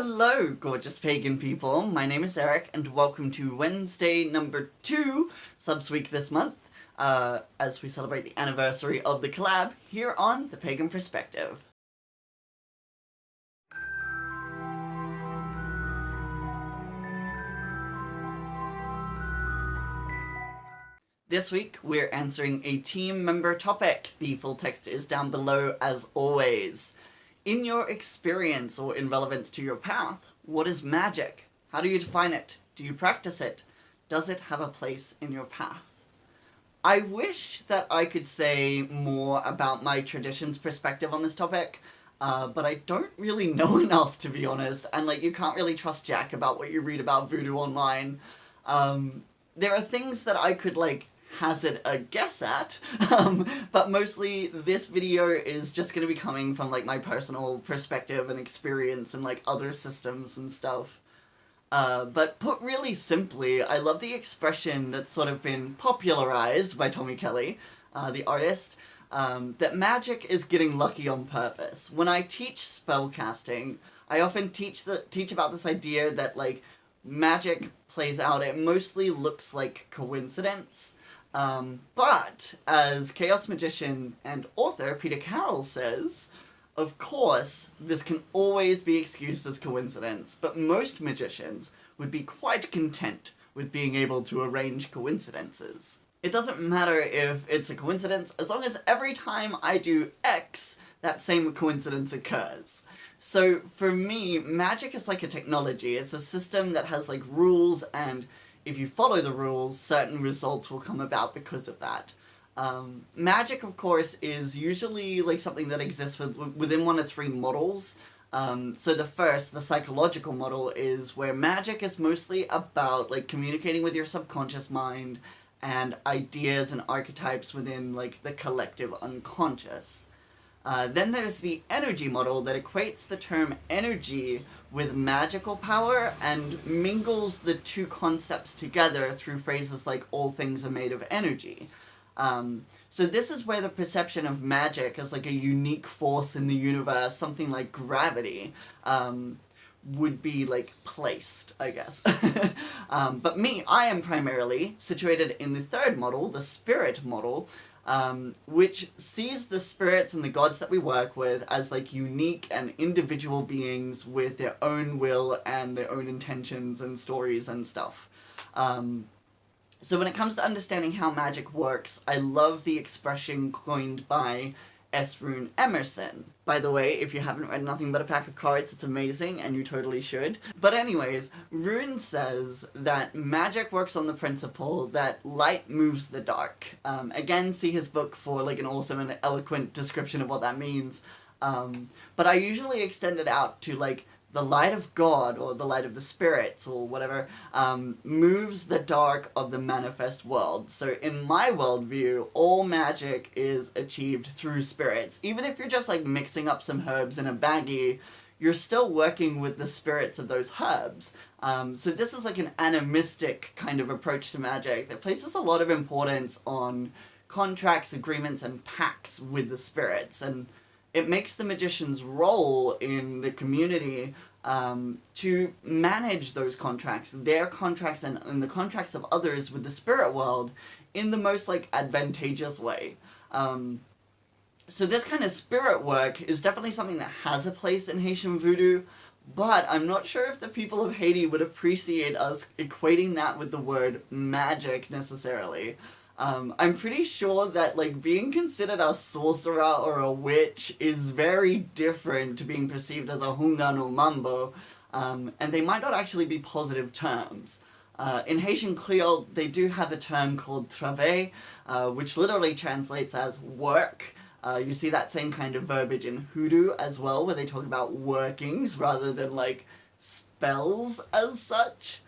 Hello, gorgeous pagan people. My name is Eric, and welcome to Wednesday number 2, Subsweek this month, as we celebrate the anniversary of the collab here on The Pagan Perspective. This week, we're answering a team member topic. The full text is down below as always. In your experience or in relevance to your path, what is magic? How do you define it? Do you practice it? Does it have a place in your path? I wish that I could say more about my tradition's perspective on this topic, but I don't really know enough, to be honest, and you can't really trust Jack about what you read about voodoo online. There are things that I could hazard a guess at, but mostly this video is just going to be coming from my personal perspective and experience and other systems and stuff. But put really simply, I love the expression that's sort of been popularized by Tommy Kelly, the artist, that magic is getting lucky on purpose. When I teach spellcasting, I often teach about this idea that magic plays out, it mostly looks like coincidence. But, as chaos magician and author Peter Carroll says, of course, this can always be excused as coincidence, but most magicians would be quite content with being able to arrange coincidences. It doesn't matter if it's a coincidence, as long as every time I do X, that same coincidence occurs. So, for me, magic is like a technology. It's a system that has rules, and if you follow the rules, certain results will come about because of that. Magic, of course, is usually something that exists within one of 3 models. So the psychological model is where magic is mostly about communicating with your subconscious mind and ideas and archetypes within the collective unconscious. Then there's the energy model that equates the term energy with magical power and mingles the two concepts together through phrases like all things are made of energy. So this is where the perception of magic as a unique force in the universe, something like gravity, would be placed, I guess. But I am primarily situated in the 3rd model, the spirit model, which sees the spirits and the gods that we work with as unique and individual beings with their own will and their own intentions and stories and stuff. So when it comes to understanding how magic works, I love the expression coined by S. Rune Emerson. By the way, if you haven't read Nothing But a Pack of Cards, it's amazing, and you totally should. But anyways, Rune says that magic works on the principle that light moves the dark. Again, see his book for an awesome and eloquent description of what that means. But I usually extend it out to the light of God, or the light of the spirits, or whatever, moves the dark of the manifest world. So in my worldview, all magic is achieved through spirits. Even if you're just mixing up some herbs in a baggie, you're still working with the spirits of those herbs. So this is an animistic kind of approach to magic that places a lot of importance on contracts, agreements, and pacts with the spirits, and it makes the magician's role in the community to manage those contracts, their contracts and the contracts of others with the spirit world in the most advantageous way. So this kind of spirit work is definitely something that has a place in Haitian voodoo, but I'm not sure if the people of Haiti would appreciate us equating that with the word magic necessarily. I'm pretty sure that, being considered a sorcerer or a witch is very different to being perceived as a hungan or mambo, and they might not actually be positive terms. In Haitian Creole, they do have a term called travail, which literally translates as work. You see that same kind of verbiage in hoodoo as well, where they talk about workings rather than, spells as such.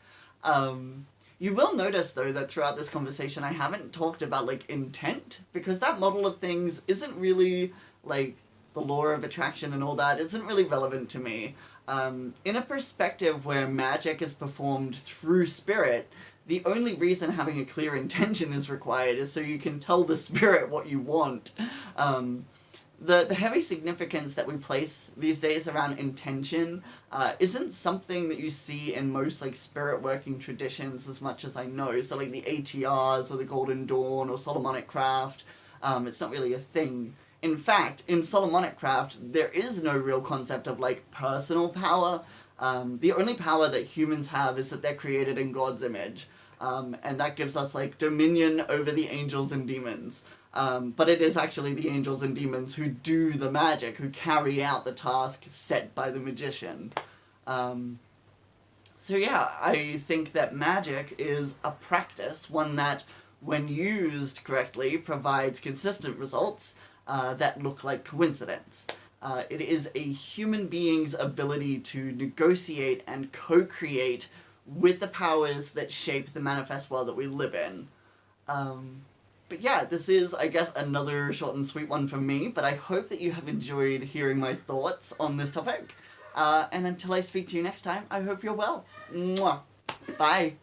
You will notice, though, that throughout this conversation I haven't talked about, intent, because that model of things isn't really, the law of attraction and all that, isn't really relevant to me. In a perspective where magic is performed through spirit, the only reason having a clear intention is required is so you can tell the spirit what you want. the heavy significance that we place these days around intention isn't something that you see in most like spirit working traditions as much as I know. So like the ATRs or the Golden Dawn or Solomonic craft, it's not really a thing. In fact, in Solomonic craft, there is no real concept of like personal power. The only power that humans have is that they're created in God's image. And that gives us like dominion over the angels and demons. But it is actually the angels and demons who do the magic, who carry out the task set by the magician. So yeah, I think that magic is a practice, one that, when used correctly, provides consistent results that look like coincidence. It is a human being's ability to negotiate and co-create with the powers that shape the manifest world that we live in. But yeah, this is, I guess, another short and sweet one from me, but I hope that you have enjoyed hearing my thoughts on this topic. And until I speak to you next time, I hope you're well. Mwah. Bye.